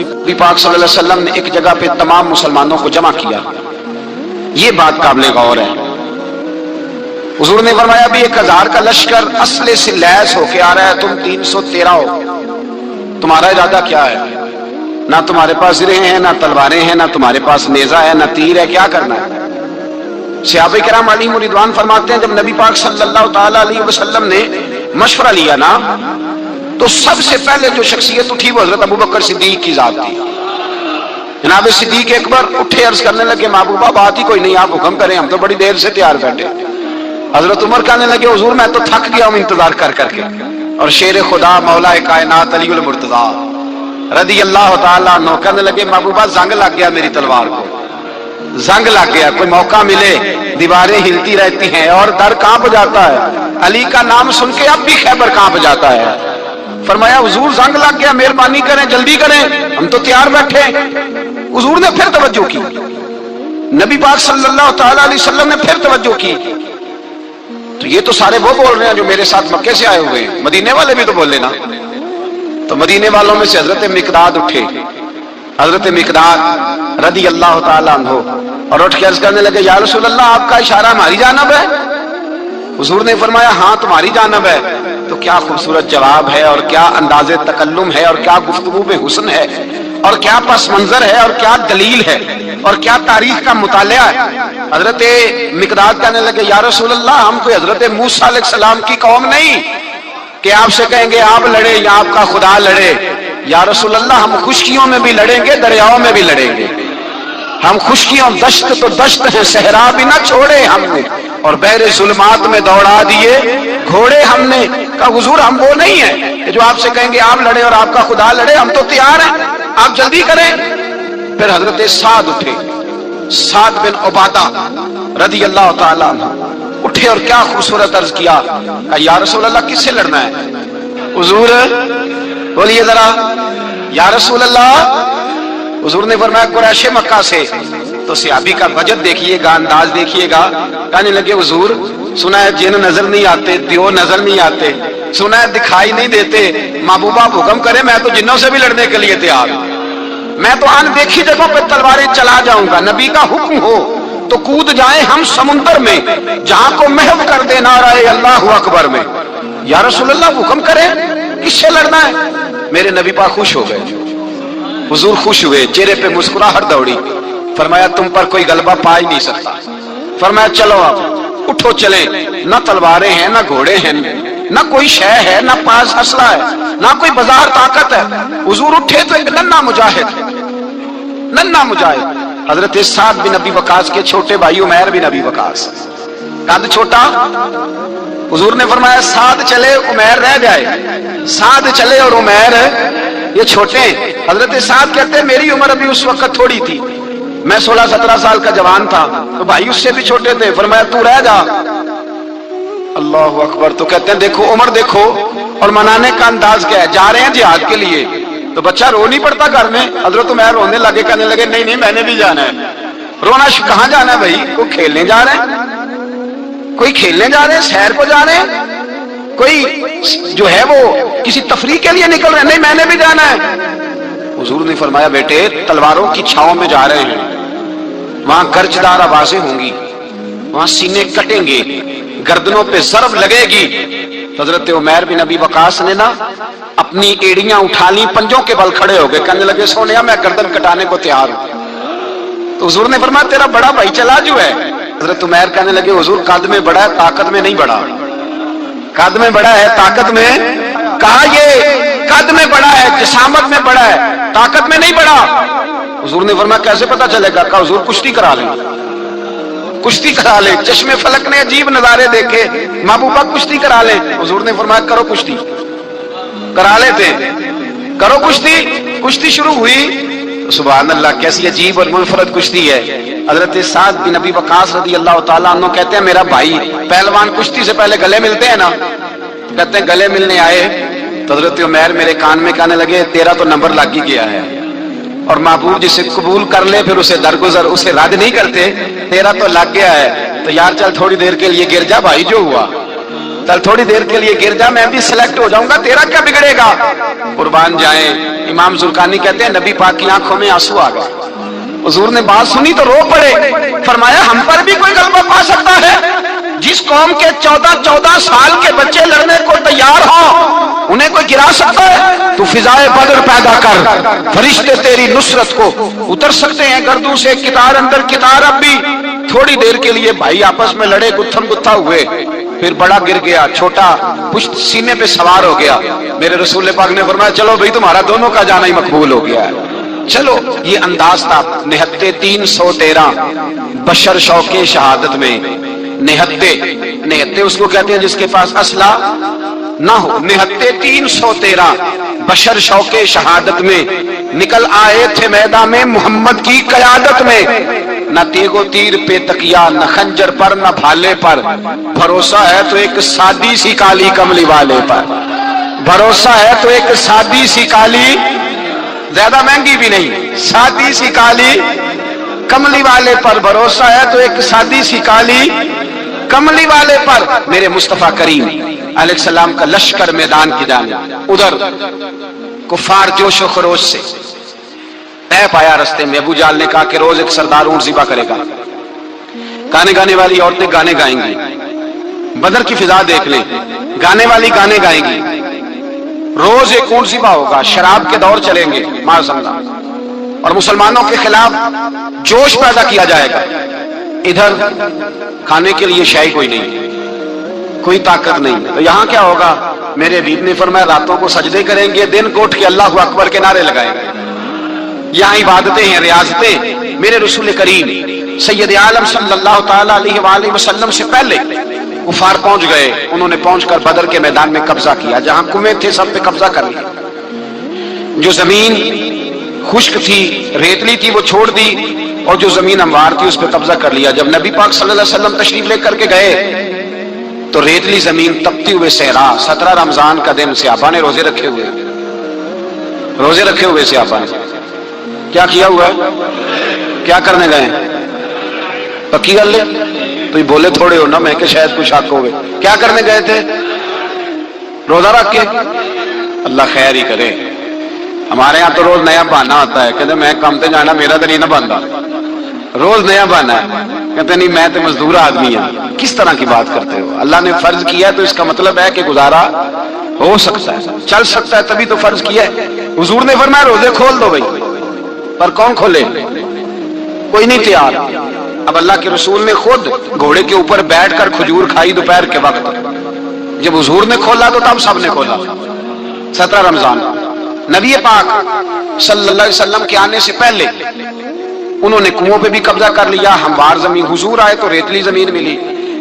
नबी पाक सल्लल्लाहु अलैहि वसल्लम ने एक जगह पे तमाम मुसलमानों को जमा किया। ये बात काबिल गौर है। हुजूर ने फरमाया भी 1000 का लश्कर असले से लैस होके आ रहा है, तुम 313 हो, तुम्हारा इरादा क्या है? ना तुम्हारे पास सिरे हैं, ना तलवारें हैं, ना तुम्हारे पास नेजा है, ना तीर है, क्या करना है? सहाबा किराम अलैहिम रिदवान फरमाते हैं जब नबी पाक सल्लल्लाहु ताला अलैहि वसल्लम ने मशवरा लिया ना, तो सबसे पहले जो शख्सियत उठी वो हजरत अबू बकर सिद्दीक की जात थी। जनाब सिद्दीक अकबर उठे, अर्ज करने लगे महबूबा बात ही कोई नहीं, आप हुक्म करें, हम तो बड़ी देर से तैयार बैठे। हजरत उमर कहने लगे हुजूर मैं तो थक गया हूं इंतजार कर करके। और शेर खुदा मौला कायनात अली उल मुर्तजा रदी अल्लाह ताला अन्हु कहने लगे महबूबा जंग लग गया मेरी तलवार को, जंग लग गया, कोई मौका मिले दीवारें हिलती रहती हैं और दर कांप जाता है। अली का नाम सुन के अब भी खैबर कांप जाता है। फरमाया हुजूर जंग लग गया, मेहरबानी करें, जल्दी करें, हम तो तैयार बैठे। हुजूर ने फिर तवज्जो की, नबी पाक सल्लल्लाहु ताला अलैहि वसल्लम ने फिर तवज्जो की। तो ये तो सारे वो बोल रहे हैं जो मेरे साथ मक्के से आए हुए हैं, मदीने वाले भी तो बोले ना। तो मदीने वालों में से हजरत मिकदाद उठे, हजरत मिकदाद रदी अल्लाह ताला अन्हु, और उठ के अर्ज करने लगे या रसूल अल्लाह आपका इशारा हमारी जानब है? हुजूर ने फरमाया हाँ तुम्हारी जानब है। तो क्या खूबसूरत जवाब है, और क्या अंदाजे तकल्लुम है, और क्या गुफ्तगू में हुस्न है, और क्या पस मंजर है, और क्या दलील है, और क्या तारीख का मुतालिया है। हजरत मिकदाद कहने लगे या रसूल अल्लाह हम कोई हजरत मूसा अलैहिस्सलाम की कौम नहीं कि आपसे कहेंगे आप लड़े या आपका खुदा लड़े। या रसूल अल्लाह हम खुशकियों में भी लड़ेंगे, दरियाओं में भी लड़ेंगे। हम खुशकियों दश्त तो दश्त हैं, सहरा भी ना छोड़े हमने, और बहरे जुल्मात में दौड़ा दिए घोड़े हमने। कहा हुजूर हम वो नहीं है कि जो आपसे कहेंगे आप लड़े और आपका खुदा लड़े, हम तो तैयार हैं, आप जल्दी करें। फिर हजरत साद उठे, साद बिन उबादा रदी अल्लाह ताला अन्हु उठे और क्या खूबसूरत अर्ज किया, कहा या रसूल अल्लाह किससे लड़ना है? हुजूर बोलिए जरा या रसूल अल्लाह। हुजूर ने फरमाया कुरैश मक्का से। तो सहाबी का वजद देखिएगा, अंदाज देखिएगा। कहने लगे हुजूर सुना है जिन नजर नहीं आते, दियो नजर नहीं आते, सुना है दिखाई नहीं देते, महबूबा हुक्म करे मैं तो जिन्नों से भी लड़ने के लिए तैयार हूं, मैं तो अनदेखी जगहों पर तलवारें चला जाऊंगा। नबी का हुक्म हो तो कूद जाए हम समुंदर में, जहां को महव कर दे नाराए अल्लाहु अकबर में। या रसूल अल्लाह हुक्म करे किससे लड़ना है? मेरे नबी पाक खुश हो गए, हुजूर खुश हुए, चेहरे पे मुस्कुराहट दौड़ी। फरमाया तुम पर कोई गलबा पा ही नहीं सकता। फरमाया चलो आप उठो चले, ना तलवारें हैं, ना घोड़े हैं, ना कोई शय है, ना पास असला है, ना कोई बाजार ताकत है। हुजूर उठे तो एक नन्ना मुजाहिद हजरत साद बिन नबी वकास के छोटे भाई उमैर बिन नबी वकास, कद छोटा। हुजूर ने फरमाया साद चले उमैर रह जाए, साद चले और उमैर ये छोटे। हजरत साद कहते हैं मेरी उम्र अभी उस वक्त थोड़ी थी, मैं 16-17 साल का जवान था, तो भाई उससे भी छोटे थे। फरमाया तू रह जा। अल्लाहु अकबर। तो कहते हैं देखो उम्र देखो, और मनाने का अंदाज क्या है, जा रहे हैं जिहाद के लिए। तो बच्चा रो नहीं पड़ता घर में। हजरत उमैर रोने लगे, कहने लगे नहीं नहीं मैंने भी जाना है। रोना कहाँ जाना है भाई? कोई खेलने जा रहे हैं, कोई खेलने जा रहे हैं, सैर को जा रहे हैं, कोई जो है वो किसी तफरीह के लिए निकल रहे हैं, नहीं मैंने भी जाना है। हुजूर ने फरमाया बेटे तलवारों की छाओं में जा रहे हैं, वहां गर्जदार आवाजें होंगी, वहां सीने कटेंगे, गर्दनों पे ज़रब लगेगी। हजरत उमैर बिन नबी वकास ने ना अपनी एड़ियां उठा ली, पंजों के बल खड़े हो गए, कहने लगे सोनिया मैं गर्दन कटाने को तैयार हूं। तो हुजूर ने फरमाया तेरा बड़ा भाई चला जो है। हजरत उमैर कहने लगे हुजूर कद में बड़ा है, ताकत में नहीं बड़ा। कद में बड़ा है, ताकत में? कहा ये कद में बड़ा है, जिसामत में बड़ा है, ताकत में नहीं बड़ा। हुजूर ने फरमाया कैसे पता चलेगा? कहा हुजूर कुश्ती करा ले, कुश्ती करा ले। चश्मे फलक ने अजीब नजारे देखे, महबूबा कुश्ती करा ले। हुजूर ने फरमाया करो कुश्ती, करा लेते, करो कुश्ती। कुश्ती शुरू हुई, सुभान अल्लाह कैसी अजीब और मुनफरद कुश्ती है। हजरत साद बिन नबी वकास रदी अल्लाह ताला अन्हु कहते हैं मेरा भाई पहलवान कुश्ती से पहले गले मिलते हैं ना, कहते हैं गले मिलने आए तो हजरत उमैर मेरे कान में कहने लगे तेरा तो नंबर लग ही गया है, और महबूब जिसे कबूल कर ले फिर उसे दरगुजर उसे रद्द नहीं करते, तेरा तो लग गया है, तो यार चल थोड़ी देर के लिए गिर जा भाई, जो हुआ चल थोड़ी देर के लिए गिर जा, मैं भी सिलेक्ट हो जाऊंगा, तेरा क्या बिगड़ेगा। कुर्बान जाए, इमाम जुल्कानी कहते हैं नबी पाक की आंखों में आंसू आ गए। हुजूर ने बात सुनी तो रो पड़े। फरमाया हम पर भी कोई गलबा पा सकता है? जिस कौम के 14-14 साल के बच्चे लड़ने को तैयार हो, उन्हें कोई गिरा सकता है? तू फिजाए बदर पैदा कर, फरिश्ते तेरी नुसरत को उतर सकते हैं गर्दों से, कितार अंदर कितार। अब भी थोड़ी देर के लिए भाई आपस में लड़े, गुत्थम गुत्था हुए, फिर बड़ा गिर गया, छोटा पुश्त सीने पे सवार हो गया। मेरे रसूल पाक ने फरमाया चलो भाई तुम्हारा दोनों का जाना ही मकबूल हो गया है। चलो, ये अंदाज था। निहत्ते 313 बशर शौके शहादत में। निहत्ते उसको कहते हैं जिसके पास असला ना हो। निहत्ते 313 बशर शौके शहादत में निकल आए थे मैदान में मोहम्मद की कयादत में। न तेगो तीर पे तकिया, न खंजर पर, न भाले पर, भरोसा है तो एक सादी सी काली कमली वाले पर। भरोसा है तो एक सादी सी काली, ज्यादा महंगी भी नहीं, सादी सी काली कमली वाले पर। भरोसा है तो एक सादी सी काली कमली वाले पर। मेरे मुस्तफा करीम अलैहिस्सलाम का लश्कर मैदान की जानिब, उधर कुफार जोशो खरोश से तय पाया रास्ते में। अबू जाल ने कहा कि रोज एक सरदार ऊंट ज़िबा करेगा, गाने गाने वाली औरतें गाने गाएंगी, बदर की फिजा देख लें, गाने वाली गाने गाएंगी, रोज एक ऊंट ज़िबा होगा, शराब के दौर चलेंगे माज़अल्लाह, और मुसलमानों के खिलाफ जोश पैदा किया जाएगा। इधर खाने के लिए शायद कोई नहीं, कोई ताकत नहीं। तो यहां क्या होगा? मेरे हबीब ने फरमाया रातों को सजदे करेंगे, दिन को उठ के अल्लाह अकबर के नारे लगाएंगे। यहाँ इबादतें हैं, रियाजतें। मेरे रसूल करीम सैयद आलम सल्लल्लाहु ताला अलैहि वसल्लम से पहले कुफार पहुंच गए। उन्होंने पहुंचकर बदर के मैदान में कब्जा किया। जहां कुएं थे सब पे कब्जा कर लिया। जो जमीन खुश्क थी, रेतली थी, वो छोड़ दी, और जो जमीन हमवार थी उस पर कब्जा कर लिया। जब नबी पाक सल्लल्लाहु अलैहि वसल्लम तशरीफ लेकर के गए तो रेतली जमीन, तपती हुए सहरा, 17 रमजान का दिन, सहाबा ने रोजे रखे हुए सहाबा ने क्या किया हुआ है? क्या करने गए? पक्की गल है तो ये बोले थोड़े हो ना, मैं कि शायद कुछ शक हो गए। क्या करने गए थे? रोजा रख के। अल्लाह खैर ही करे। हमारे यहाँ तो रोज नया बहाना होता है, कहते मैं काम पे जाना, मेरा तो नहीं ना बनता, रोज नया बहाना है। कहते नहीं मैं तो मजदूर आदमी हूं। किस तरह की बात करते हो? अल्लाह ने फर्ज किया है तो इसका मतलब है कि गुजारा हो सकता है, चल सकता है, तभी तो फर्ज किया है। हुजूर ने फरमाया रोजे खोल दो भाई, पर कौन खोले? कोई नहीं तैयार। अब अल्लाह के रसूल ने खुद घोड़े के ऊपर बैठकर खजूर खाई दोपहर के वक्त। जब हुजूर ने खोला तो तब सबने खोला। 17 रमजान नबी पाक सल्लल्लाहु अलैहि वसल्लम के आने से पहले उन्होंने कुओं पे भी कब्जा कर लिया, हमवार जमीन। हुजूर आए तो रेतली जमीन मिली,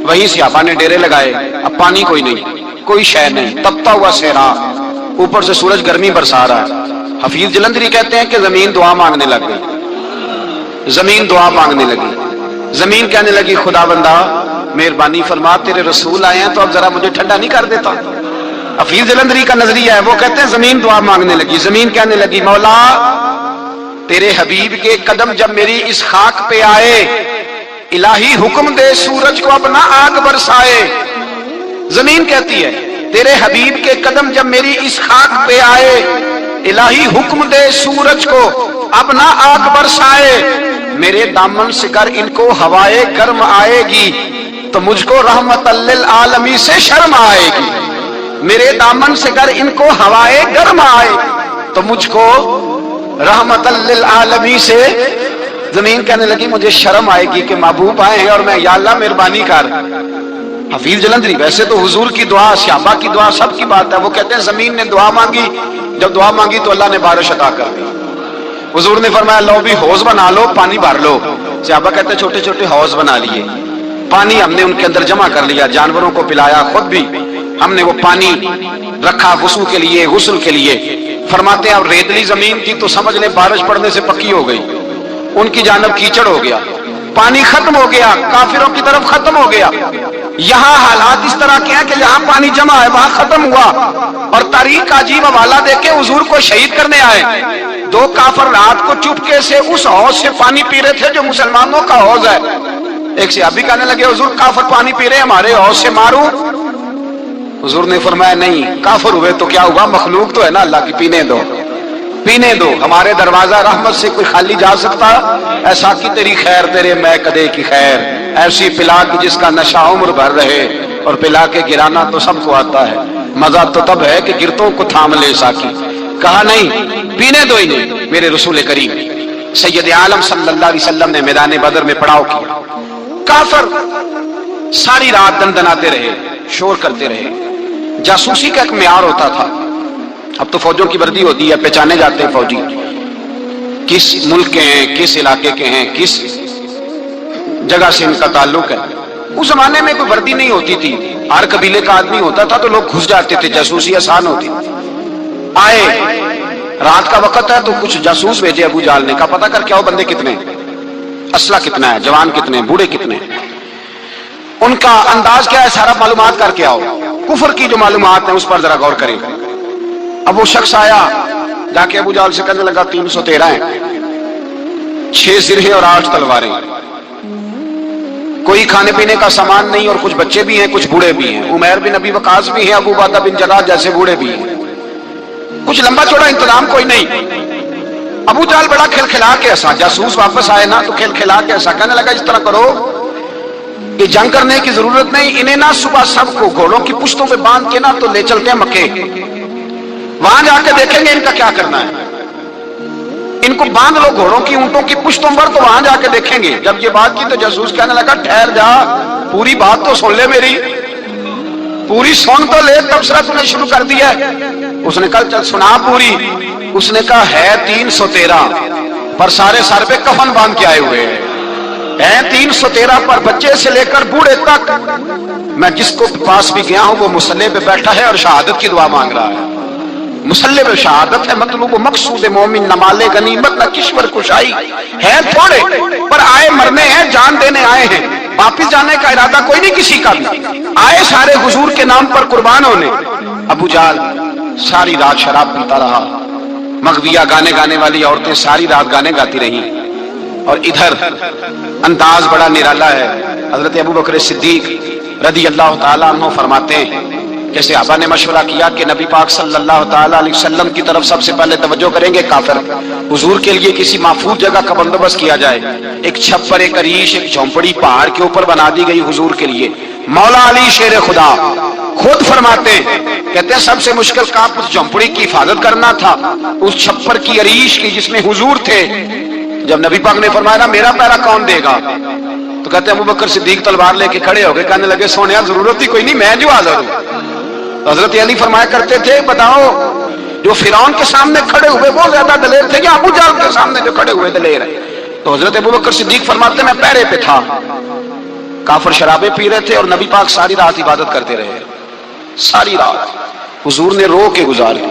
वहीं सहाबा ने डेरे लगाए। अब पानी कोई नहीं, कोई शय नहीं, तपता हुआ सहरा, ऊपर से सूरज गर्मी बरसा रहा है। हफीज जलंधरी कहते हैं कि जमीन दुआ मांगने लग गई। जमीन दुआ मांगने लगी। जमीन कहने लगी खुदा बंदा मेहरबानी फरमा, तेरे रसूल आए हैं तो अब जरा मुझे ठंडा नहीं कर देता। हफीज जलंधरी का नजरिया है, वो कहते हैं जमीन दुआ मांगने लगी। जमीन कहने लगी मौला तेरे हबीब के कदम जब मेरी इस खाक पे आए, इलाही हुक्म दे सूरज को अपना आग बरसाए। जमीन कहती है तेरे हबीब के कदम जब मेरी इस खाक पे आए, इलाही हुक्म दे सूरज को अपना आग बरसाए। मेरे दामन से कर इनको हवाए गर्म आएगी तो मुझको रहमतल लिल आलमी से शर्म आएगी। मेरे दामन से कर इनको हवाए गर्म आए तो मुझको रहमतल लिल आलमी से। जमीन कहने लगी मुझे शर्म आएगी कि महबूब आए हैं और मैं या अल्लाह मेहरबानी कर। हफीज जलंधरी वैसे तो हुजूर की दुआ, सहाबा की दुआ, सब की बात है। वो कहते हैं जमीन ने दुआ मांगी, जब दुआ मांगी तो अल्लाह ने बारिश अता कर दी। हुजूर ने फरमाया लो भी हौज बना लो, पानी भर लो। सहाबा कहते हैं छोटे छोटे हौज बना लिए, पानी हमने उनके अंदर जमा कर लिया, जानवरों को पिलाया, खुद भी हमने वो पानी रखा वुज़ू के लिए, गुस्ल के लिए। फरमाते हैं अब रेतली जमीन थी तो समझ ले बारिश पड़ने से पक्की हो गई, उनकी जानब कीचड़ हो गया, पानी खत्म हो गया, काफिरों की तरफ खत्म हो गया। यहाँ हालात इस तरह के हैं कि जहां पानी जमा है वहां खत्म हुआ। और तारीख का अजीब हवाला देके हुजूर को शहीद करने आए। 2 काफिर रात को चुपके से उस हौज से पानी पी रहे थे जो मुसलमानों का हौज है। एक सहाबी कहने लगे हुजूर काफिर पानी पी रहे, हमारे हौज से मारूं? हुजूर ने फरमाया नहीं, काफिर हुए तो क्या हुआ, मखलूक तो है ना अल्लाह की, पीने दो, पीने दो। हमारे दरवाजा रहमत से कोई खाली जा सकता? ऐसा कि तेरी खैर तेरे मैं कदे की खैर, ऐसी पिला कि जिसका नशा उम्र भर रहे, और पिला के गिराना तो सबको आता है, मजा तो तब है कि गिरतों को थाम ले साकी। कहा नहीं, पीने दो इन्हें। मेरे रसूल करीम सैयद आलम सल्लल्लाहु अलैहि वसल्लम ने मैदान बदर में पड़ाव किया। काफिर सारी रात दंदनाते रहे, शोर करते रहे। जासूसी का एक म्यार होता था, अब तो फौजों की वर्दी होती है, पहचाने जाते हैं फौजी किस मुल्क के हैं, किस इलाके के हैं, किस जगह से इनका ताल्लुक है। उस जमाने में कोई वर्दी नहीं होती थी, हर कबीले का आदमी होता था, तो लोग घुस जाते थे, जासूसी आसान होती। आए, रात का वक्त है तो कुछ जासूस भेजे अबू जाल ने, कहा पता कर क्या हो बंदे कितने, असला कितना है, जवान कितने, बूढ़े कितने, उनका अंदाज क्या है, सारा मालूमात करके आओ। कुफर की जो मालूमात है उस पर जरा गौर करें। अब वो शख्स आया, जाके अबू जाल से कहने लगा 313 हैं, 6 सिरहे और 8 तलवारें, कोई खाने पीने का सामान नहीं, और कुछ बच्चे भी हैं, कुछ बूढ़े भी हैं, उमैर बिन अबी वकास भी हैं, अबू बादा बिन जर्राह जैसे बूढ़े भी हैं, कुछ लंबा चौड़ा इंतजाम कोई नहीं। अबू जाल बड़ा खिलखिला के हंसा, जासूस वापस आए ना तो खिलखिला के हंसा, कहने लगा इस तरह करो, ये जंग करने की जरूरत नहीं, इन्हें ना सुबह सबको घोड़ों की पुश्तों पे बांध के ना तो ले चलते हैं मक्के, वहां जाके देखेंगे इनका क्या करना है। इनको बांध लो घोड़ों की ऊंटों की पुश्तों पर, तो वहां जाके देखेंगे। जब ये बात की तो जासूस कहने लगा ठहर जा, पूरी बात तो सुन ले मेरी, पूरी सुन तो ले, तबसरा तूने शुरू कर दिया। उसने कहा चल सुना पूरी। उसने कहा है 313, पर सारे सर पे कफन बांध के आए हुए हैं 313 पर, बच्चे से लेकर बूढ़े तक। मैं जिसको पास भी गया हूं वो मुसल्ले पे बैठा है और शहादत की दुआ मांग रहा है। मुसल्ले में शहादत है, मतलब मकसूद मोमिन न माले गनीमत न किश्वर कुशाई है, थोड़े पर आए मरने हैं, जान देने आए हैं, वापिस जाने का इरादा कोई नहीं किसी का भी, आए सारे हुजूर के नाम पर कुर्बान होने। अबू जाल सारी रात शराब पीता रहा, मगविया गाने गाने वाली औरतें सारी रात गाने गाती रही, और इधर अंदाज बड़ा निराला है। हजरत अबू बकर सिद्दीक रदी अल्लाह ताला अन्हु फरमाते हैं, जैसे सहाबा ने मशवरा किया कि नबी पाक सल्लल्लाहु ताला अलैहि वसल्लम की तरफ सबसे पहले तवज्जो करेंगे काफिर, हुजूर के लिए किसी महफूज जगह का बंदोबस्त किया जाए। एक छप्पर, एक अरीश, एक झोंपड़ी पहाड़ के ऊपर बना दी गई हुजूर के लिए। मौला अली शेर खुदा खुद फरमाते कहते हैं सबसे मुश्किल काम उस झोंपड़ी की हिफाजत करना था, उस छप्पर की, अरीश की जिसमें हुजूर थे। जब नबी पाक ने फरमाया ना मेरा पैरा कौन देगा, तो कहते हैं अबू बकर सिद्दीक तलवार लेके खड़े हो गए, कहने लगे सोनिया जरूरत ही कोई नहीं, मैं जो हाजिर हूं। हजरत अली फरमाया करते थे बताओ जो फिरौन के सामने खड़े हुए वो ज्यादा दलेर थे या अबू जाल के सामने जो खड़े हुए दलेर है? तो हजरत अबू बकर सिद्दीक फरमाते मैं पहरे पे था, काफिर शराबे पी रहे थे और नबी पाक सारी रात इबादत करते रहे, सारी रात हुजूर ने रो के गुजारी।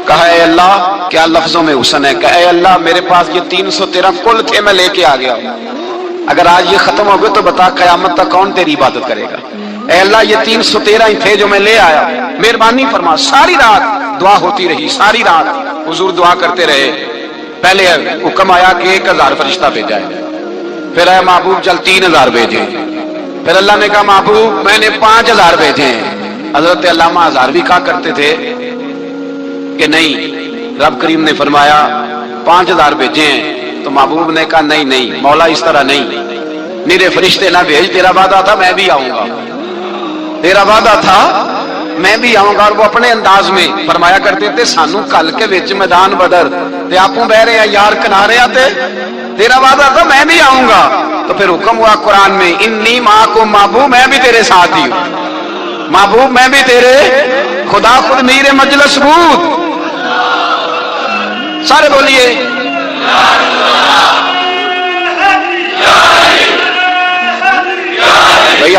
कहा ऐ अल्लाह, क्या लफ्जों में हुस्न है, कहा ऐ अल्लाह मेरे पास ये 313 कुल थे, मैं लेके आ गया, अगर आज ये खत्म हो गए तो बता कयामत तक कौन तेरी इबादत करेगा। ऐ अल्लाह ये 313 ही थे जो मैं ले आया, मेहरबानी फरमा। सारी रात दुआ होती रही, सारी रात हुजूर दुआ करते रहे। पहले हुक्म आया कि 1000 फरिश्ता भेजा है, फिर है महबूब चल 3000 भेजे, फिर अल्लाह ने कहा महबूब मैंने 5000 भेजे हैं। हजरत अल्लामा हजार भी कहा करते थे कि नहीं, रब करीम ने फरमाया 5000 भेजे हैं, तो महबूब ने कहा नहीं नहीं मौला इस तरह नहीं, निरे फरिश्ते ना भेज, तेरा वादा था मैं भी आऊंगा, तेरा वादा था मैं भी आऊंगा। और वो अपने अंदाज में फरमाया करते थे सानू कल के विच मैदान बदर ते आपू बह रहे हैं यार किनारे आते, तेरा वादा था मैं भी आऊंगा। तो फिर हुक्म हुआ कुरान में इन्नी माँ को महबूब मैं भी तेरे साथ ही हूं, महबूब मैं भी तेरे, खुदा खुद मीरे मजलिस बूद। सारे बोलिए भाई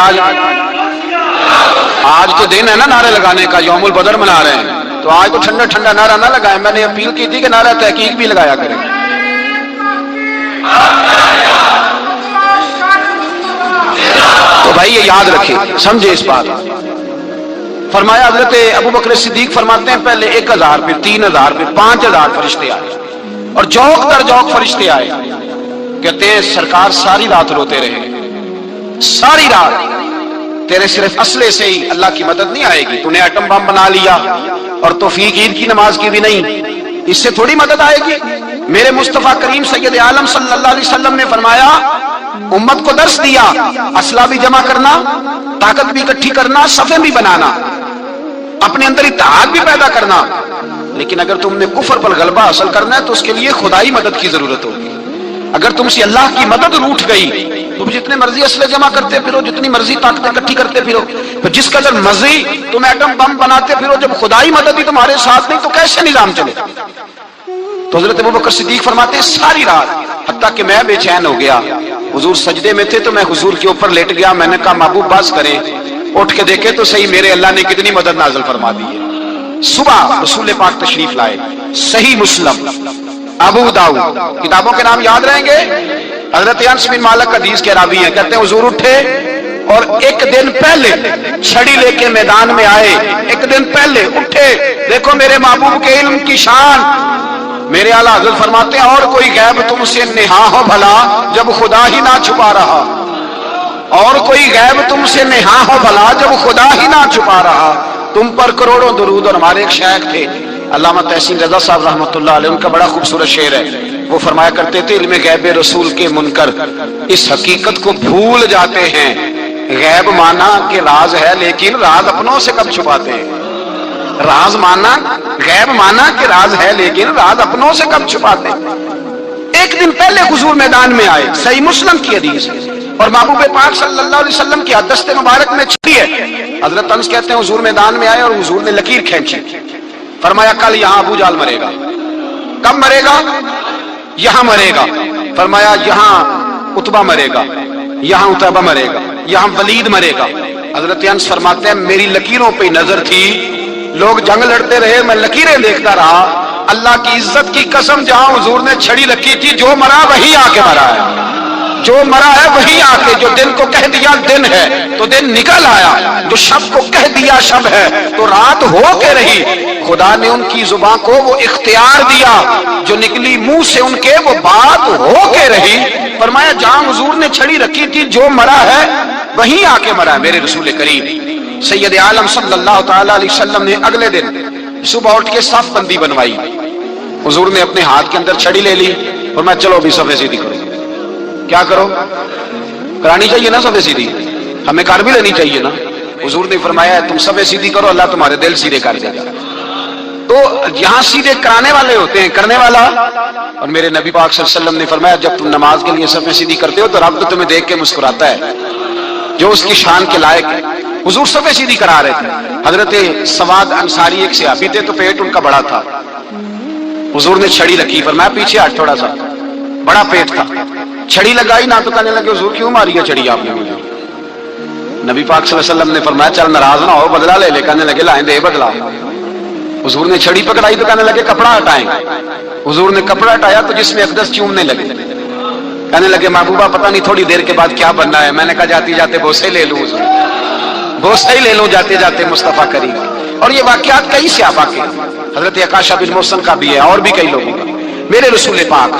आज तो दिन है ना नारे लगाने का, यौमुल बदर मना रहे हैं, तो आज तो ठंडा ठंडा नारा ना लगाए। मैंने अपील की थी कि नारा तहकीक भी लगाया करें। तो भाई ये याद रखें, समझे इस बात। फरमाया हजरत अबू बकर सिद्दीक फरमाते हैं पहले 1000 फिर 3000 फिर 5000 फरिश्ते आए और जौक दर जौक फरिश्ते आए। कहते हैं सरकार सारी रात रोते रहे, सारी रात تیرے صرف اسلحے سے ہی اللہ کی مدد نہیں آئے گی، تو نے ایٹم بم بنا لیا اور توفیق عید کی نماز کی بھی نہیں، اس سے تھوڑی مدد آئے گی۔ میرے مصطفیٰ کریم سید عالم صلی اللہ علیہ وسلم نے فرمایا، امت کو درس دیا، اسلحہ بھی جمع کرنا، طاقت بھی اکٹھی کرنا، صفیں بھی بنانا، اپنے اندر اتحاد بھی پیدا کرنا، لیکن اگر تم نے کفر پر غلبہ حاصل کرنا ہے تو اس کے لیے خدائی مدد کی ضرورت ہوگی۔ اگر تم سے اللہ کی مدد روٹ گئی، تم جتنے مرضی اسلحے جمع کرتے پھرو، جتنی مرضی طاقتیں اکٹھی کرتے پھرو، پھر جس قدر مرضی تم ایٹم بم بناتے پھرو، جب خدائی مدد ہی تمہارے ساتھ نہیں تو کیسے نظام چلے؟ تو حضرت ابوبکر صدیق فرماتے ہیں ساری رات حتیٰ کہ میں بے چین ہو گیا، حضور سجدے میں تھے تو میں حضور کے اوپر لیٹ گیا، میں نے کہا محبوب باز کریں، اٹھ کے دیکھے تو صحیح میرے اللہ نے کتنی مدد نازل فرما دی ہے۔ صبح رسول پاک تشریف لائے، صحیح مسلم، ابو داؤد، کتابوں کے نام یاد رہیں گے۔ حضرت انس بن مالک حدیث کے راوی ہیں، کہتے ہیں حضور اٹھے اور ایک دن پہلے چھڑی لے کے میدان میں آئے، ایک دن پہلے اٹھے، دیکھو میرے محبوب کے علم کی شان۔ میرے اعلیٰ حضرت فرماتے ہیں اور کوئی غیب تم سے نہا ہو بھلا جب خدا ہی نہ چھپا رہا، اور کوئی غیب تم سے نہا ہو بھلا جب خدا ہی نہ چھپا رہا، تم پر کروڑوں درود۔ اور ہمارے ایک شیخ تھے علامہ تحسین رضا صاحب رحمۃ اللہ علیہ، ان کا بڑا خوبصورت شعر ہے، وہ فرمایا کرتے تھے علم غیب رسول کے منکر اس حقیقت کو بھول جاتے ہیں، غیب مانا کہ راز ہے لیکن راز اپنوں سے کب چھپاتے ہیں، راز مانا غیب مانا کہ راز ہے لیکن راز اپنوں سے کب چھپاتے ہیں۔ ایک دن پہلے حضور میدان میں آئے، صحیح مسلم کی حدیث ہے، اور محبوب پاک صلی اللہ علیہ وسلم کی دست مبارک میں چھری ہے۔ حضرت انس کہتے ہیں حضور میدان میں آئے اور حضور نے لکیر کھینچی، فرمایا کل یہاں ابو جہل مرے گا۔ کب مرے گا؟ یہاں مرے گا۔ فرمایا یہاں عتبہ مرے گا، یہاں عتبہ مرے گا، یہاں ولید مرے گا۔ حضرت انس فرماتے ہیں میری لکیروں پہ نظر تھی، لوگ جنگ لڑتے رہے، میں لکیریں دیکھتا رہا، اللہ کی عزت کی قسم جہاں حضور نے چھڑی رکھی تھی، جو مرا وہی آ کے مرا ہے، جو مرا ہے وہی آ کے، جو دن کو کہہ دیا دن ہے تو دن نکل آیا، جو شب کو کہہ دیا شب ہے تو رات ہو کے رہی۔ خدا نے ان کی زبان کو وہ اختیار دیا، جو نکلی منہ سے ان کے وہ بات ہو کے رہی۔ فرمایا جہاں حضور نے چھڑی رکھی تھی، جو مرا ہے وہیں آ کے مرا ہے میرے رسول کریم سید عالم صلی اللہ تعالی علیہ وسلم نے اگلے دن صبح اٹھ کے صف بندی بنوائی۔ حضور نے اپنے ہاتھ کے اندر چھڑی لے لی اور میں چلو بھی صفے سیدھی کرو۔ کیا کرو؟ کرانی چاہیے نا صفے سیدھی، ہمیں کر بھی لینی چاہیے نا۔ حضور نے فرمایا تم صفے سیدھی کرو، اللہ تمہارے دل سیدھے کر دے گا۔ تو یہاں سیدھے کرانے والے ہوتے ہیں، کرنے والا۔ اور میرے نبی پاک صلی اللہ علیہ وسلم نے فرمایا جب تم نماز کے لیے صفے سیدھی کرتے ہو تو رب تو تمہیں دیکھ کے مسکراتا ہے، جو اس کی شان کے لائق ہے۔ حضور صفے سیدھی کرا رہے تھے۔ حضرت سواد انصاری ایک صحابی تھے، تو پیٹ ان کا بڑا تھا، حضور نے چھڑی رکھی، فرمایا پیچھے ہٹ تھوڑا سا، بڑا پیٹ تھا، چھڑی لگائی نہ تو کہنے لگے حضور کیوں ماری ہے چھڑی آپ نے مجھے؟ نبی پاک صلی اللہ علیہ وسلم نے فرمایا چل ناراض نہ ہو، بدلہ لے لے، کہنے لگے لائیں دے بدلہ۔ حضور نے چھڑی پکڑائی تو کہنے لگے کپڑا ہٹائیں، حضور نے کپڑا ہٹایا تو جس میں اقدس چومنے لگے، کہنے لگے محبوبہ پتہ نہیں تھوڑی دیر کے بعد کیا بننا ہے۔ میں نے کہا جاتے جاتے بوسے لے لوں، بوسے ہی لے لوں جاتے جاتے مصطفیٰ کریم۔ اور یہ واقعات کئی صحابہ کے، حضرت عکاشہ بن محصن کا بھی ہے اور بھی کئی لوگوں کا۔ میرے رسول پاک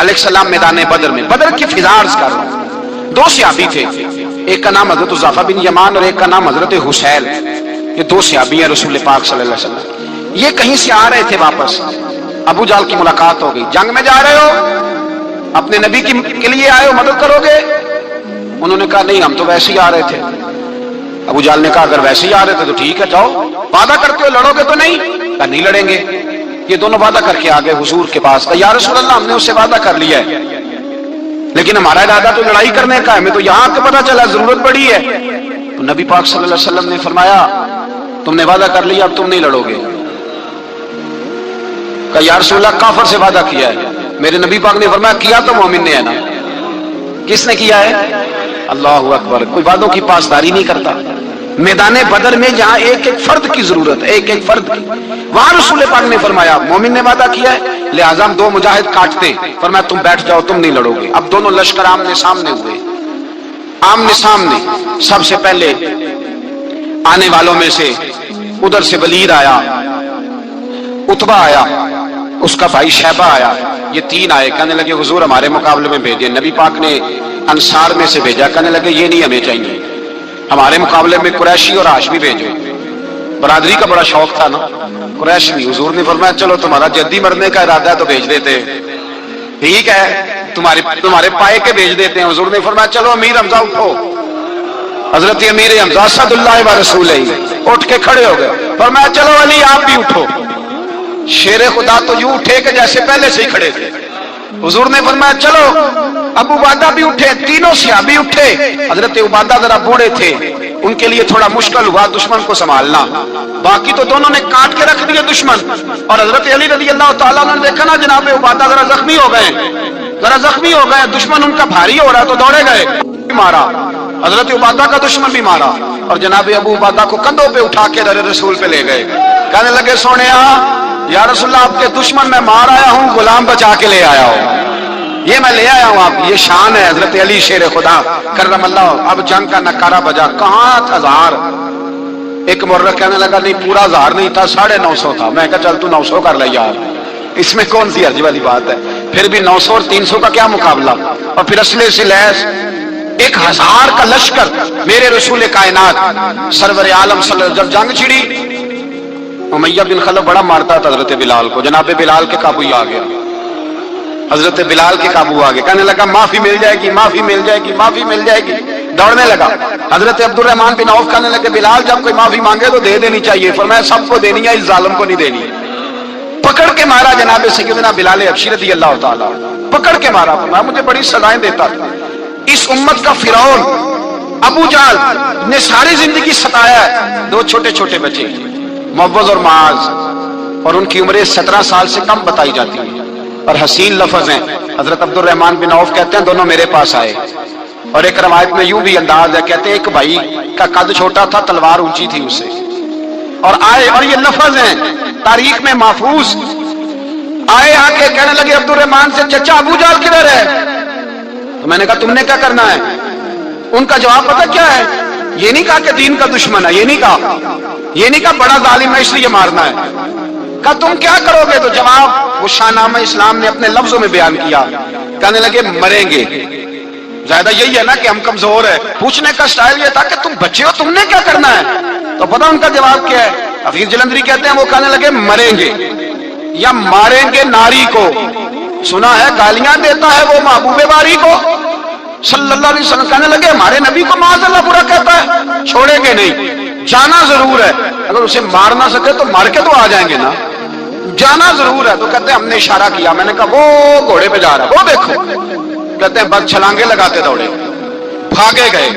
علیہ السلام میدان بدر میں، بدر کی فضا عرض کر رہا ہوں، دو صحابی تھے، ایک کا نام حضرت حذیفہ بن یمان اور ایک کا نام حضرت حسیل۔ یہ دو صحابی ہیں رسول پاک صلی اللہ علیہ وسلم۔ یہ کہیں سے آ رہے تھے واپس، ابو جہل کی ملاقات ہو گئی، جنگ میں جا رہے ہو، اپنے نبی کے لیے آئے ہو، مدد کرو گے؟ انہوں نے کہا نہیں ہم تو ویسے ہی آ رہے تھے۔ ابو جہل نے کہا اگر ویسے ہی آ رہے تھے تو ٹھیک ہے جاؤ، وعدہ کرتے ہو لڑو گے تو نہیں؟ کہا نہیں لڑیں گے۔ یہ دونوں وعدہ کر کے آ گئے حضور کے پاس، کہا یا رسول اللہ ہم نے اس سے وعدہ کر لیا ہے لیکن ہمارا ارادہ تو لڑائی کرنے کا ہے، ہمیں تو یہاں آ کے پتا چلا ضرورت پڑی ہے۔ تو نبی پاک صلی اللہ علیہ وسلم نے فرمایا تم نے وعدہ کر لیا اب تم نہیں لڑو گے۔ کہا یا رسول اللہ کافر سے وعدہ کیا ہے۔ میرے نبی پاک نے فرمایا کیا تو مومن نے ہے نا۔ کس نے کیا ہے؟ اللہ اکبر۔ کوئی وعدوں کی پاسداری نہیں کرتا۔ میدان بدر میں جہاں ایک ایک فرد کی ضرورت ہے، ایک ایک فرد کی، وہاں رسول پاک نے فرمایا مومن نے وعدہ کیا ہے لہذا ہم دو مجاہد کاٹتے، فرمایا تم بیٹھ جاؤ تم نہیں لڑو گے۔ اب دونوں لشکر آمنے سامنے ہوئے، آمنے سامنے۔ سب سے پہلے آنے والوں میں سے ادھر سے ولید آیا، عتبہ آیا، اس کا بھائی شیبہ آیا، یہ تین آئے، کہنے لگے حضور ہمارے مقابلے میں بھیجے۔ نبی پاک نے انصار میں سے بھیجا، کہنے لگے یہ نہیں ہمیں چاہیے، हमारे मुकाबले में कुरैशी और हाशमी भेजो। बरादरी का बड़ा शौक था ना कुरैश भी। हुजूर ने फरमाया चलो तुम्हारा जद्दी मरने का इरादा है तो भेज देते हैं, ठीक है तुम्हारे पाए के भेज देते हैं। हुजूर ने फरमाया चलो अमीर हमजा उठो। हजरत अमीर हमजा असदुल्लाह व रसूल उठ के खड़े हो गए। फरमाया चलो अली आप भी उठो। शेर खुदा तो यूं उठे कि जैसे पहले से ही खड़े थे। हुजूर ने फरमाया चलो अबू उबादा भी उठे। तीनों सहाबी उठे। हजरत उबादा जरा बूढ़े थे, उनके लिए थोड़ा मुश्किल हुआ दुश्मन को संभालना। बाकी तो दोनों ने काट के रख दिए दुश्मन। और हजरत अली रज़ी अल्लाह तआला ने देखा ना जनाब उबादा जरा जख्मी हो गए, दुश्मन उनका भारी हो रहा तो दौड़े गए, मारा। हजरत उबादा का दुश्मन भी मारा और जनाब अबू उबादा को कंधों पे उठा के दर रसूल पे ले गए। कहने लगे सोने या रसूलल्लाह आपके दुश्मन मैं मार आया हूं, गुलाम बचा के ले आया हूं, ये मैं ले आया हूं। आप ये शान है हजरत अली शेर खुदा करमल्लाह। अब जंग का नकारा बजा। कहां था ज़ार? एक मुर्रा कहने लगा नहीं पूरा ज़ार नहीं था, 950 था। मैं कहा चल तू 900 कर ले यार, इसमें कौन सी हर्ज वाली बात है। फिर भी 900 और 300 का क्या मुकाबला। और फिर असले से लैस 1000 का लश्कर मेरे रसूल कायनात सरवर आलम जब जंग छिड़ी, उमैया बिन खलफ बड़ा मारता था हजरत बिलाल को। जनाब बिलाल के काबू आ गया, हजरत बिलाल के काबू आ गया। कहने लगा माफी मिल जाएगी, माफी मिल जाएगी, माफी मिल जाएगी। दौड़ने लगा। हजरत अब्दुर्रहमान बिन औफ कहने लगे बिलाल जब कोई माफी मांगे तो दे देनी चाहिए। फरमाया सबको देनी है, इस जालिम को नहीं देनी। पकड़ के मारा जनाब सैयदना बिलाल हबशी रज़ी अल्लाह तआला, पकड़ के मारा। फरमाया मुझे बड़ी सजाएं देता था। इस उम्मत का फिरौन अबू जहल ने सारी जिंदगी सताया है। 2 छोटे छोटे बच्चे मुअव्वज़ और मुआज़, और उनकी उम्रें 17 साल से कम बताई जाती है और हसीन लफ्ज हैं। हजरत अब्दुर्रहमान बिन औफ कहते हैं दोनों मेरे पास आए और एक रवायत में यूं भी अंदाज है, कहते हैं एक भाई का कद छोटा था, तलवार ऊंची थी उससे, और आए और ये लफ्ज हैं तारीख में महफूज। आए आके कहने लगे अब्दुर्रहमान से चचा अबू जहल किधर है? तो मैंने कहा तुमने क्या करना है? उनका जवाब पता क्या है? ये नहीं कहा कि दीन का दुश्मन है, ये नहीं कहा बड़ा जालिम है इसलिए मारना है। कहा तुम क्या करोगे? तो जवाब वो शाहनामा इस्लाम ने अपने लफ्जों में बयान किया। कहने लगे मरेंगे। ज्यादा यही है ना कि हम कमजोर है। पूछने का स्टाइल ये था कि तुम बच्चे हो, तुमने क्या करना है? तो पता उनका जवाब क्या है? हफीज जलंधरी कहते हैं वो कहने लगे मरेंगे या मारेंगे नारी को। सुना है गालियां देता है वो महबूबे बारी को सल्लल्लाहु अलैहि वसल्लम। कहने लगे हमारे नबी को माज़अल्लाह बुरा कहता है, छोड़ेंगे नहीं, जाना जरूर है। अगर उसे मार ना सके तो मार के तो आ जाएंगे ना, जाना जरूर है। तो कहते हैं हमने इशारा किया। मैंने कहा वो घोड़े पे जा रहा है, वो देखो। कहते हैं बस छलांगे लगाते दौड़े, भागे गए।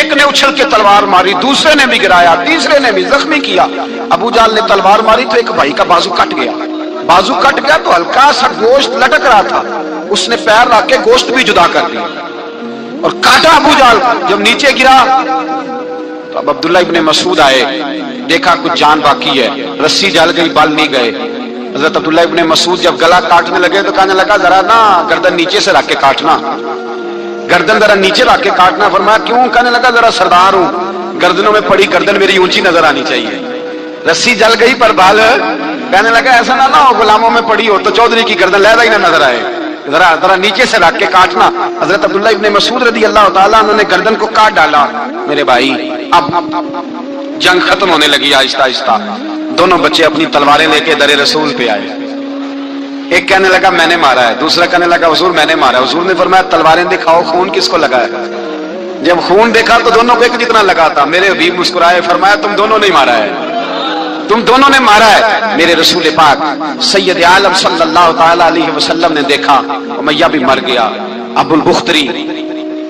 एक ने उछल के तलवार मारी, दूसरे ने भी गिराया, तीसरे ने भी जख्मी किया। अबू जहल ने तलवार मारी तो एक भाई का बाजू कट गया। बाजू कट गया तो हल्का सा गोश्त लटक रहा था, उसने पैर रख के गोश्त भी जुदा कर दिया और काटा अबू जहल। जब नीचे गिरा तो अब अब्दुल्ला इब्ने मसूद आए, देखा कुछ जान बाकी है, रस्सी जल गई, बाल नहीं गए। हजरत अब्दुल्ला इब्ने मसूद जब गला काटने लगे तो कहने लगा जरा ना गर्दन नीचे से रख के काटना, गर्दन जरा नीचे रख के काटना। फरमाया क्यों? कहने लगा जरा सरदार हूं, गर्दनों में पड़ी गर्दन मेरी ऊंची नजर आनी चाहिए। रस्सी जल गई पर बाल, कहने लगा ऐसा ना हो गुलामों में पड़ी हो तो चौधरी की गर्दन लहदा ही ना नजर आए, जरा जरा नीचे से रख के काटना। हजरत अब्दुल्ला इब्ने मसूद रज़ी अल्लाह ताला उन्होंने गर्दन को काट डाला। मेरे भाई अब जंग खत्म होने लगी आहिस्ता आहिस्ता। दोनों बच्चे अपनी तलवारें लेके दरे रसूल पे आए। एक कहने लगा मैंने मारा है, दूसरा कहने लगा हुजूर मैंने मारा है। हुजूर ने फरमाया तलवारें दिखाओ, खून किसको लगा है? जब खून देखा तो दोनों को एक जितना लगा था। मेरे हबीब मुस्कुराए, फरमाया तुम दोनों ने मारा है, तुम दोनों ने मारा है। मेरे रसूल पाक सैयद आलम सल्लल्लाहु ताला अलैहि वसल्लम ने देखा उमैया भी मर गया। अबुल बुख्तरी,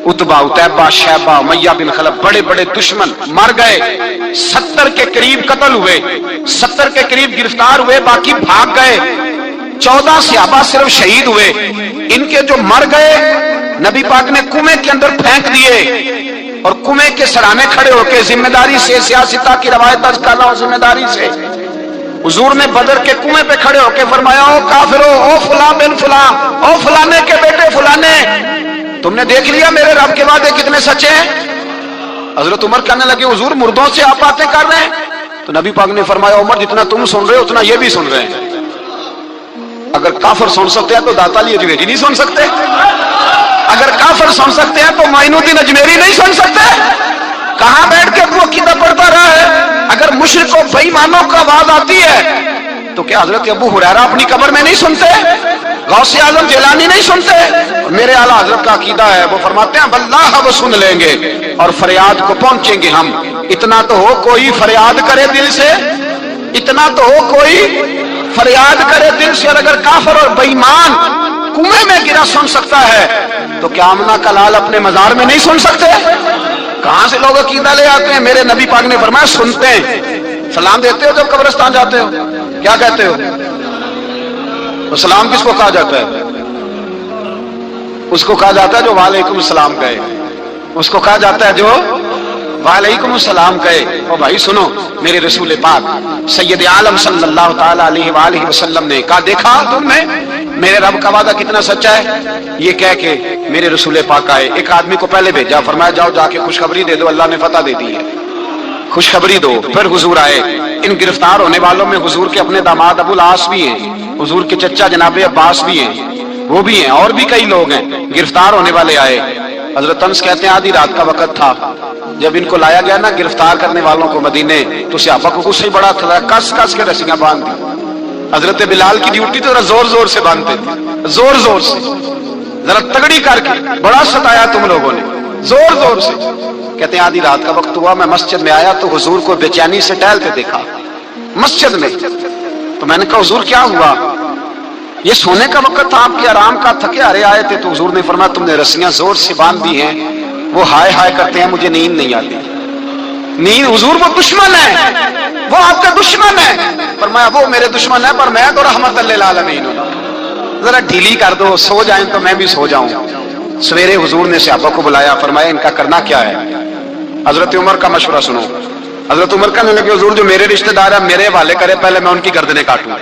उतबा, उतैबा, शैबा, उमैया बिन खलफ बड़े बड़े दुश्मन मर गए। 70 के करीब कत्ल हुए, 70 के करीब गिरफ्तार हुए, बाकी भाग गए। 14 सहाबा सिर्फ शहीद हुए। इनके जो मर गए नबी पाक ने कुएं के अंदर फेंक दिए और कुएं के सराहने खड़े होकर जिम्मेदारी से, सियासता की रवायत दर्ज कर रहा हूं, जिम्मेदारी से हुजूर ने बदर के कुएं पे खड़े होकर फरमाया ओ काफिरो, ओ फुला बिन फुला, ओ फलाने के बेटे फुलाने, तुमने देख लिया मेरे रब के वादे कितने सच्चे हैं। हजरत उमर कहने लगे हुजूर मुर्दों से आप बातें कर रहे हैं? तो नबी पाक ने फरमाया उमर जितना तुम सुन रहे हो उतना ये भी सुन रहे हैं। अगर काफिर सुन सकते हैं तो दाता अली अजमेरी नहीं सुन सकते? अगर काफिर सुन सकते हैं तो माइनुद्दीन अजमेरी नहीं सुन सकते? कहां बैठ के तू अकीदा पढ़ता रहा है? अगर मुशरिकों बेईमानों का आवाज आती है तो क्या हजरत अबू हुरैरा अपनी कब्र में नहीं सुनते? गौसे आजम जिलानी नहीं सुनते? और मेरे आला हजरत का अकीदा है, वो फरमाते हैं वल्लाह वो सुन लेंगे और फरियाद को पहुंचेंगे हम। इतना तो हो कोई फरियाद करे दिल से, इतना तो हो कोई फरियाद करे दिल से। और अगर काफिर और बेईमान कुएं में गिरा सुन सकता है तो क्या आमना का लाल अपने मजार में नहीं सुन सकते? कहां से लोग अकीदा ले आते हैं? मेरे नबी पाक ने फरमाया सुनते हैं। सलाम देते हो जब कब्रिस्तान जाते हो? क्या कहते हो? तो सलाम किसको कहा जाता है? उसको कहा जाता है जो वालेकुम सलाम कहे, उसको कहा जाता है जो वालेकुम सलाम कहे। और भाई सुनो, मेरे रसूल पाक सैयद आलम सल्लल्लाहु ताला अलैहि वसल्लम ने कहा, देखा तुमने मेरे रब का वादा कितना सच्चा है? ये कह के मेरे रसूल पाक आए, एक आदमी को पहले भेजा, फरमाया जाओ जाके खुशखबरी दे दो, अल्लाह ने फतह दे दी है, खुशखबरी दो। फिर हुजूर आए। इन गिरफ्तार होने वालों में हुजूर के अपने दामाद अबुल आस भी हैं, हुजूर के चचा जनाबे अब्बास भी हैं, वो भी हैं, और भी कई लोग हैं गिरफ्तार होने वाले आए। हजरत अनस कहते हैं आधी रात का वक्त था, जब इनको लाया गया ना गिरफ्तार करने वालों को मदीने, तो सहाबा को गुस्सा ही बड़ा था, कस कस के रस्सियां बांध दी। हजरत बिलाल की ड्यूटी तो जोर जोर से बांधते थे, जोर जोर से, जरा तगड़ी करके, बड़ा सताया तुम लोगों ने, जोर जोर से। कहते हैं आधी रात का वक्त हुआ, मैं मस्जिद में आया तो हुजूर को बेचैनी से टहलते देखा मस्जिद में। तो मैंने कहा हुजूर क्या हुआ? ये सोने का वक्त था, आपके आराम का, थके हारे आए थे। तो हुजूर ने फरमाया तुमने रस्सियां जोर से बांध दी हैं, वो हाय हाय करते हैं, मुझे नींद नहीं आती। नींद हुजूर वो दुश्मन है, वो आपका दुश्मन है। फरमाया वो मेरे दुश्मन है पर मैं तो रहमत लिल आलमीन हूं, जरा ढीली कर दो, सो जाएं तो मैं भी सो जाऊं। सवेरे हुजूर ने सहाबा को बुलाया, फरमाया इनका करना क्या है? हजरत उमर का मशवरा सुनो। हजरत उमर कहने लगे हुजूर जो मेरे रिश्तेदार है मेरे हवाले करे, पहले मैं उनकी गर्दनें काटूं।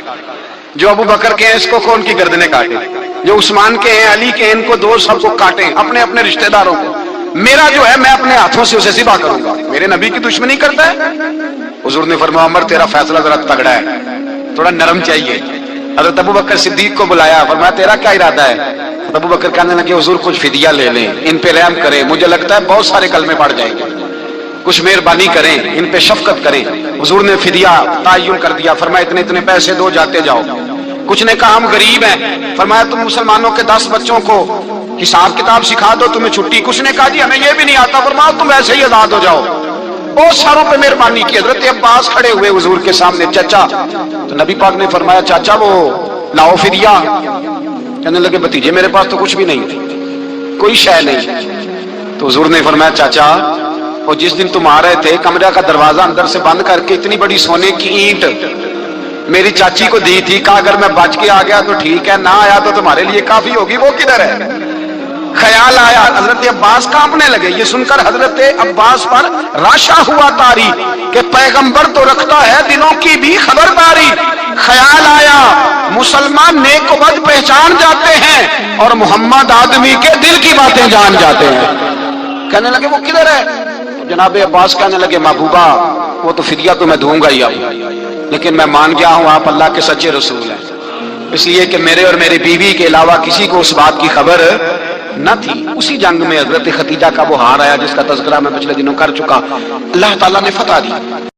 जो अबू बकर के हैं इसको कौन की गर्दनें काटे, जो उस्मान के हैं अली के हैं इनको दो, सबको काटें, अपने अपने रिश्तेदारों को। मेरा जो है मैं अपने हाथों से उसे ज़िबा करूंगा। मेरे नबी की दुश्मनी करता है। हुजूर ने फरमाया उमर तेरा फैसला जरा तगड़ा है, थोड़ा नरम चाहिए। हजरत अबू बकर सिद्दीक को बुलाया, फरमाया तेरा क्या इरादा है? अबू बकर कहने लगे हुजूर कुछ फिदिया ले लें, इन पे रहम करें, मुझे लगता है बहुत सारे कलमे पड़ जाएंगे, कुछ मेहरबानी करें, इन पे शफकत करें। हुजूर ने फिदिया तायुन कर दिया, फरमाया इतने इतने पैसे दो, जाते जाओ। कुछ ने कहा हम गरीब हैं, फरमाया तुम मुसलमानों के 10 बच्चों को हिसाब किताब सिखा दो, तुम्हें छुट्टी। कुछ ने कहा जी हमें ये भी नहीं आता, फरमाया तुम ऐसे ही आजाद हो जाओ। बहुत सारों पे मेहरबानी की। हजरत अब्बास खड़े हुए हुजूर के सामने, चाचा। तो नबी पाक ने फरमाया चाचा वो लाओ फिदिया। कहने लगे भतीजे मेरे पास तो कुछ भी नहीं, कोई शय नहीं। तो हुजूर ने फरमाया चाचा वो जिस दिन तुम आ रहे थे कमरे का दरवाजा अंदर से बंद करके इतनी बड़ी सोने की ईंट मेरी चाची को दी थी, कहा अगर मैं बच के आ गया तो ठीक है, ना आया तो तुम्हारे लिए काफी होगी, वो किधर है? ख्याल आया। हजरत अब्बास कांपने लगे। ये सुनकर हजरत अब्बास पर राशा हुआ तारी कि पैगंबर तो रखता है दिलों की भी खबरदारी। ख्याल आया मुसलमान नेक बद पहचान जाते हैं और मोहम्मद आदमी के दिल की बातें जान जाते हैं। कहने लगे वो किधर है? जनाब अब्बास कहने लगे महबूबा वो तो फिदिया तो मैं दूंगा ही अब, लेकिन मैं मान गया हूं आप अल्लाह के सच्चे रसूल हैं, इसलिए कि मेरे और मेरी बीवी के अलावा किसी को उस बात की खबर न थी। उसी जंग में हजरत खतीजा का वो हार आया जिसका तज़किरा मैं पिछले दिनों कर चुका, अल्लाह ताला ने फतह दी।